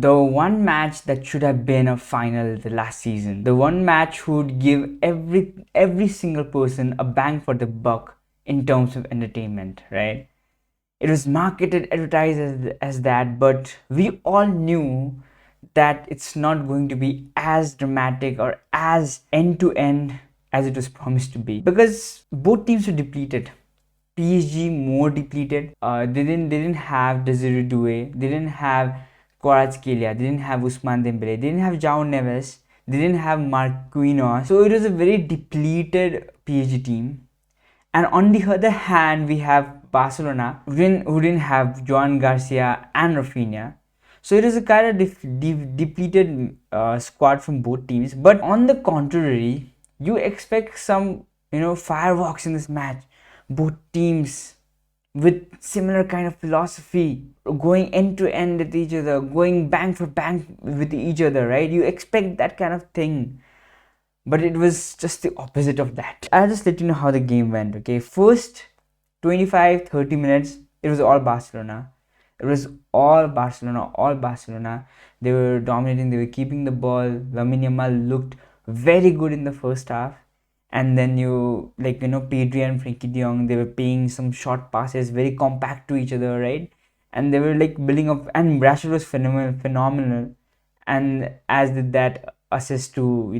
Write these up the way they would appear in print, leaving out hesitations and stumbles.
the one match that should have been a final the last season, the one match who would give every single person a bang for the buck in terms of entertainment, right? It was marketed, advertised as that, but we all knew that it's not going to be as dramatic or as end to end as it was promised to be, because both teams were depleted. PSG more depleted. They didn't have Desiree Doué. They didn't have Kvaratskhelia. They didn't have Ousmane Dembele. They didn't have João Neves. They didn't have Marquinhos. So it was a very depleted PSG team. And on the other hand, we have Barcelona, who didn't have Joan Garcia and Rafinha. So it is a kind of depleted squad from both teams. But on the contrary, you expect some fireworks in this match. Both teams with similar kind of philosophy, going end to end with each other, going bang for bang with each other, right? You expect that kind of thing. But it was just the opposite of that. I'll just let you know how the game went, okay? First 25-30 minutes, it was all Barcelona. It was all Barcelona. They were dominating, they were keeping the ball. Lamine Yamal looked very good in the first half. And then Pedri and Frenkie de Jong, they were paying some short passes, very compact to each other, right? And they were like building up, and Rashford was phenomenal. And as did that assist to,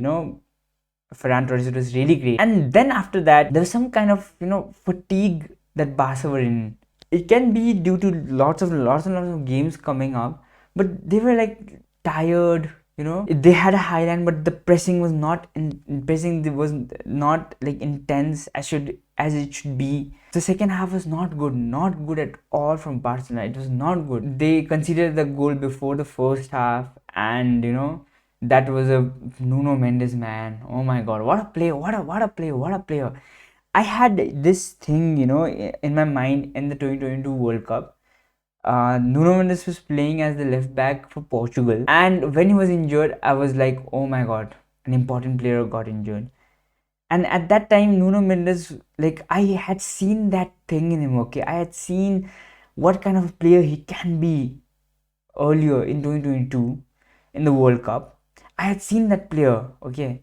Ferran Torres, it was really great. And then after that, there was some kind of fatigue that Barca were in. It can be due to lots of games coming up, but they were like tired. They had a high line, but the pressing was not was not like intense as it should be. The second half was not good at all from Barcelona. It was not good. They conceded the goal before the first half, and that was a Nuno Mendes, man. Oh my god, what a player, what a player. I had this thing, in my mind in the 2022 World Cup. Nuno Mendes was playing as the left back for Portugal, and when he was injured, I was like, oh my god, an important player got injured. And at that time, Nuno Mendes, like, I had seen that thing in him, okay? I had seen what kind of a player he can be earlier in 2022 in the World Cup. I had seen that player, okay?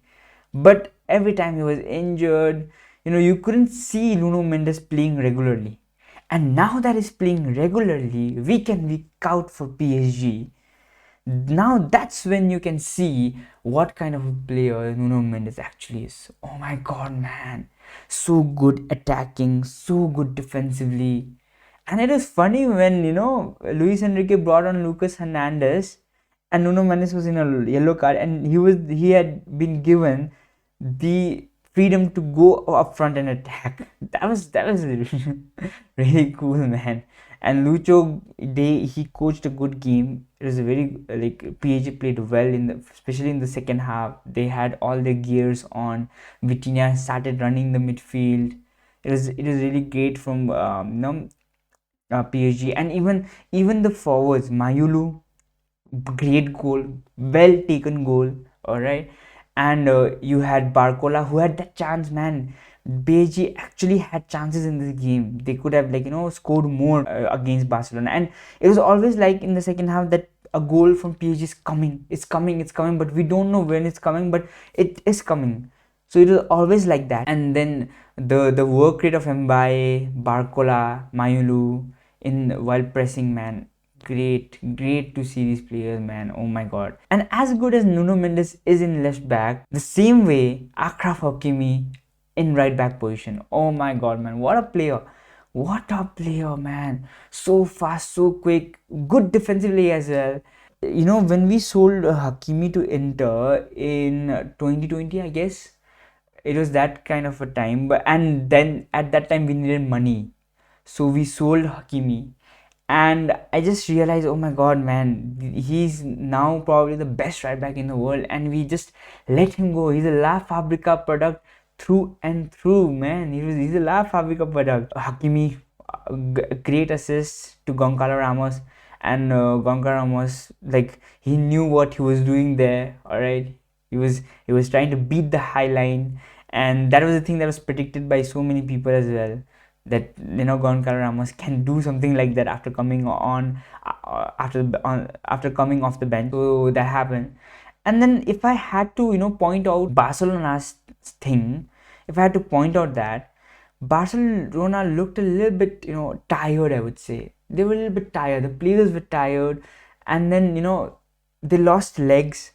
But every time he was injured, you couldn't see Nuno Mendes playing regularly. And now that he's playing regularly, week in, week out for PSG, now that's when you can see what kind of a player Nuno Mendes actually is. Oh my god, man. So good attacking, so good defensively. And it is funny when, Luis Enrique brought on Lucas Hernandez, and Nuno Mendes was in a yellow card, and he had been given the freedom to go up front and attack. That was really cool, man. And Lucho, he coached a good game. It was a very PSG played well especially in the second half. They had all their gears on. Vitinha started running the midfield. It was really great from PSG, and even the forwards, Mayulu, great goal, well taken goal, all right. And you had Barcola, who had that chance, man. PSG actually had chances in this game. They could have scored more against Barcelona, and it was always like in the second half that a goal from PSG is coming. It's coming, but we don't know when it's coming, but it is coming. So it was always like that. And then the work rate of Mbappe, Barcola, Mayulu while pressing, man. Great to see these players, man. Oh my god. And as good as Nuno Mendes is in left back, the same way Achraf Hakimi in right back position. Oh my god, man. What a player, man. So fast, so quick, good defensively as well. When we sold Hakimi to Inter in 2020, I guess it was that kind of a time. And then at that time we needed money, so we sold Hakimi. And I just realized, oh my god, man, he's now probably the best right back in the world, and we just let him go. He's a La Fabrica product through and through, man. He's a La Fabrica product. Hakimi, great assist to Goncalo Ramos, and Goncalo Ramos, he knew what he was doing there. All right, he was trying to beat the high line, and that was the thing that was predicted by so many people as well. that Gonçalo Ramos can do something like that after coming on after coming off the bench. So that happened. And then if I had to point out Barcelona's thing, if I had to point out that Barcelona looked a little bit tired, I would say. They were a little bit tired, the players were tired, and then they lost legs.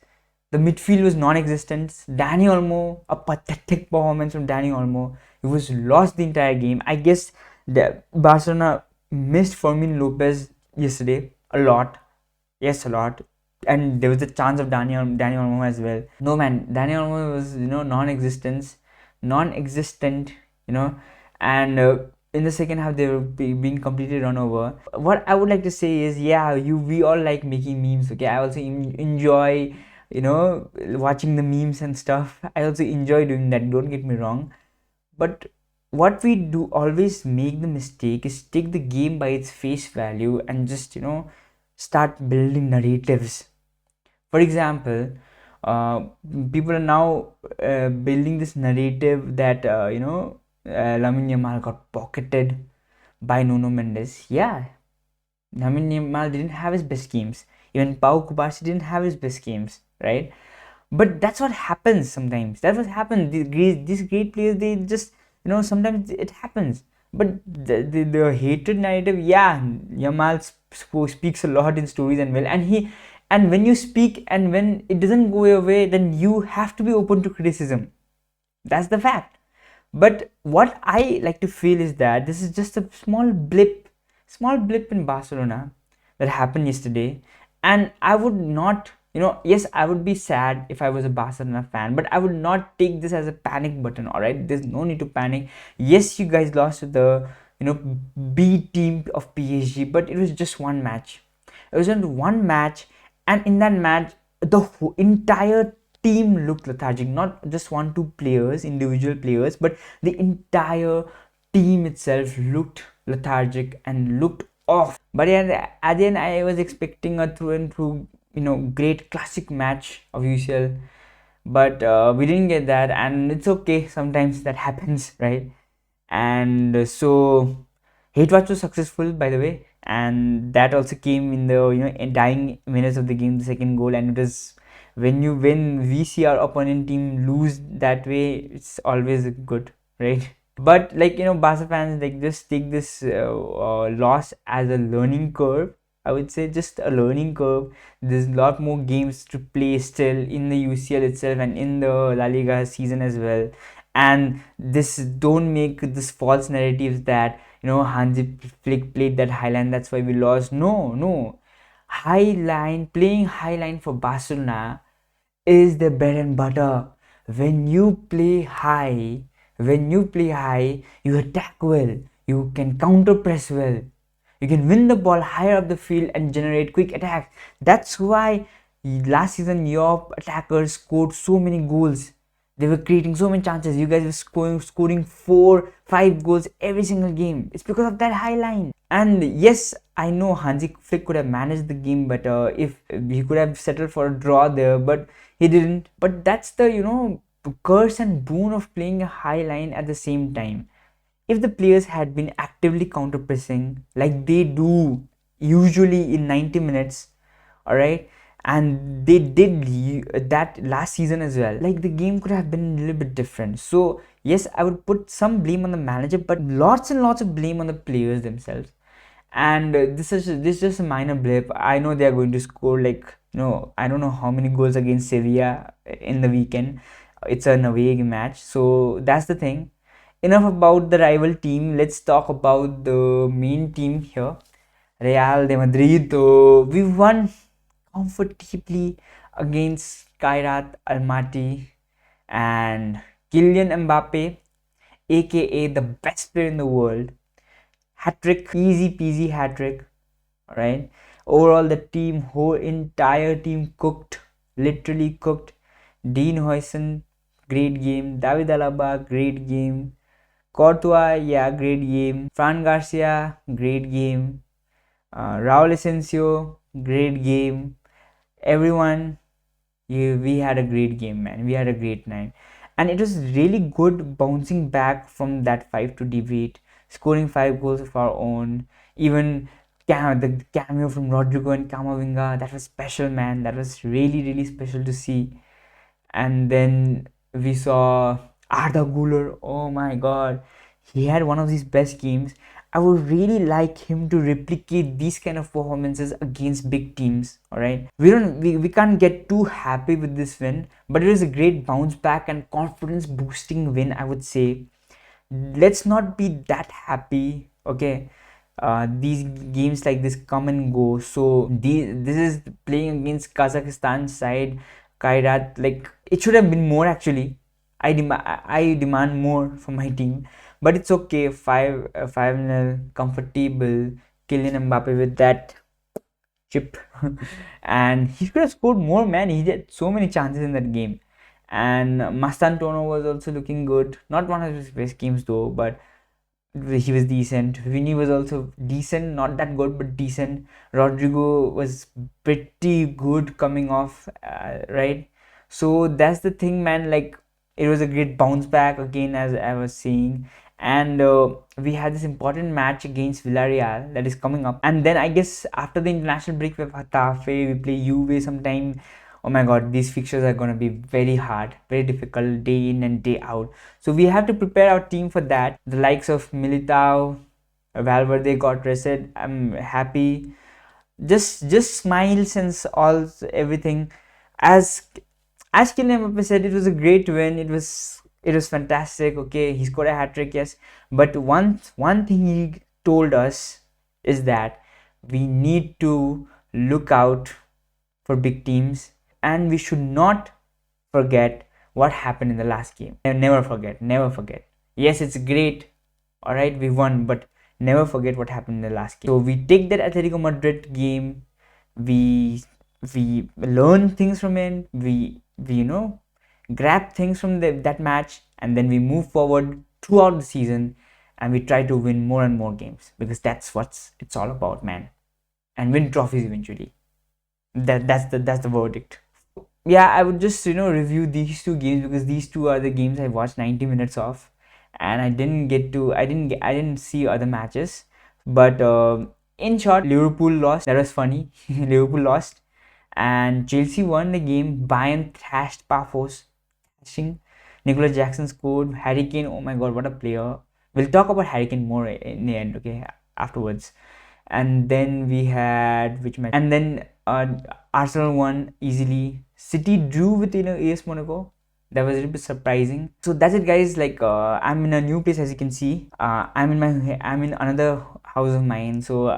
The midfield was non-existent. Dani Olmo, a pathetic performance from Dani Olmo. He was lost the entire game. I guess the Barcelona missed Fermin Lopez yesterday a lot. Yes, a lot. And there was a chance of Dani Olmo as well. No man, Dani Olmo was non-existent, and in the second half they were being completely run over. What I would like to say is, yeah, we all like making memes. Okay, I also enjoy watching the memes and stuff. I also enjoy doing that, don't get me wrong. But what we do always make the mistake is take the game by its face value and just start building narratives. For example, uh, people are now building this narrative that Lamine Yamal got pocketed by Nuno Mendes. Yeah, Lamine Yamal didn't have his best games. Even Pau Kubasi didn't have his best games, right? But that's what happens sometimes. That's what happens. These great players, they just sometimes it happens. But the hatred narrative, yeah, Yamal speaks a lot in stories and well, and when you speak and when it doesn't go your way, then you have to be open to criticism. That's the fact. But what I like to feel is that this is just a small blip in Barcelona that happened yesterday. And I would not, yes, I would be sad if I was a Barcelona fan, but I would not take this as a panic button. All right, there's no need to panic. Yes, you guys lost to the B team of PSG, but it was just one match. It was only one match, and in that match, the entire team looked lethargic. Not just one, two players, individual players, but the entire team itself looked lethargic and looked off. But yeah, at the end, I was expecting a through and through, great classic match of UCL, but we didn't get that, and it's okay. Sometimes that happens, right? And so hate watch was successful, by the way, and that also came in the in dying minutes of the game, the second goal. And it was when we see our opponent team lose that way, it's always good, right? But like Barca fans, like, just take this loss as a learning curve. I would say just a learning curve. There's a lot more games to play still in the UCL itself and in the La Liga season as well. And this, don't make this false narratives that Hansi Flick played that high line, that's why we lost. No, no. High line, playing high line for Barcelona is the bread and butter. When you play high, you attack well, you can counter press well, you can win the ball higher up the field and generate quick attacks. That's why last season your attackers scored so many goals. They were creating so many chances. You guys were scoring 4-5 goals every single game. It's because of that high line. And yes, I know Hansi Flick could have managed the game better if he could have settled for a draw there, but he didn't. But that's the curse and boon of playing a high line at the same time. If the players had been actively counter pressing like they do usually in 90 minutes, all right, and they did that last season as well, like, the game could have been a little bit different. So yes, I would put some blame on the manager, but lots and lots of blame on the players themselves. And this is just a minor blip. I know they are going to score, like, I don't know how many goals against Sevilla in the weekend. It's an away match, so that's the thing. Enough about the rival team. Let's talk about the main team here, Real de Madrid. So we won comfortably against Kairat Almaty, and Kylian Mbappe, aka the best player in the world. Hattrick, easy peasy hattrick. Alright. Overall, the whole entire team cooked, literally cooked. Dean Huijsen, great game. David Alaba, great game. Courtois, yeah, great game. Fran Garcia, great game. Raul Asensio, great game. Everyone, we had a great game, man. We had a great night, and it was really good bouncing back from that 5-2 defeat. scoring 5 goals of our own. Even the cameo from Rodrigo and Camavinga, that was special, man. That was really, really special to see. And then we saw Arda Güler. Oh my god, he had one of his best games. I would really like him to replicate these kind of performances against big teams. All right, we can't get too happy with this win, but it was a great bounce back and confidence boosting win, I would say. Let's not be that happy, okay? These games like this come and go. So this is playing against Kazakhstan side, Kairat. Like, it should have been more actually. I demand more from my team, but it's okay. 5-0 comfortable. Kylian Mbappe with that chip, and he could have scored more, man. He had so many chances in that game. And Mastantuono was also looking good. Not one of his best games though, but he was decent. Vinny was also decent, not that good, but decent. Rodrigo was pretty good coming off, right? So that's the thing, man. Like, it was a great bounce back again, as I was saying. And we had this important match against Villarreal that is coming up. And then I guess after the international break, we have Hatafe, we play Juve sometime. Oh my god, these fixtures are going to be very hard, very difficult, day in and day out. So we have to prepare our team for that. The likes of Militao, Valverde got rested. I'm happy. Just smile since all everything. As as Kylian Mbappe said, it was a great win. It was fantastic. Okay, he scored a hat trick, yes. But one thing he told us is that we need to look out for big teams, and we should not forget what happened in the last game. And never forget, never forget. Yes, it's great. All right, we won, but never forget what happened in the last game. So we take that Atletico Madrid game, we learn things from it, we grab things from that match, and then we move forward throughout the season, and we try to win more and more games, because that's what it's all about, man. And win trophies eventually. That's the verdict. Yeah, I would just review these two games, because these two are the games I watched 90 minutes of, and I didn't see other matches. But in short, Liverpool lost. That was funny. Liverpool lost, and Chelsea won the game. Bayern thrashed Pafos, thrashing. Nicolas Jackson scored. Harry Kane, oh my god, what a player. We'll talk about Harry Kane more in the end, okay, afterwards. And then we had which match? And then Arsenal won easily. City drew with AS Monaco. That was a little bit surprising. So that's it, guys. Like, I'm in a new place, as you can see. I'm in another house of mine. So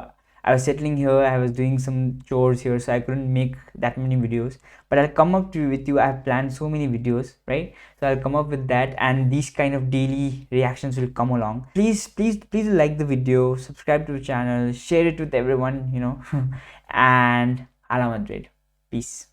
I was settling here. I was doing some chores here, so I couldn't make that many videos. But I'll come up with you. I've planned so many videos, right? So I'll come up with that, and these kind of daily reactions will come along. Please like the video, subscribe to the channel, share it with everyone, and Hala Madrid. Peace.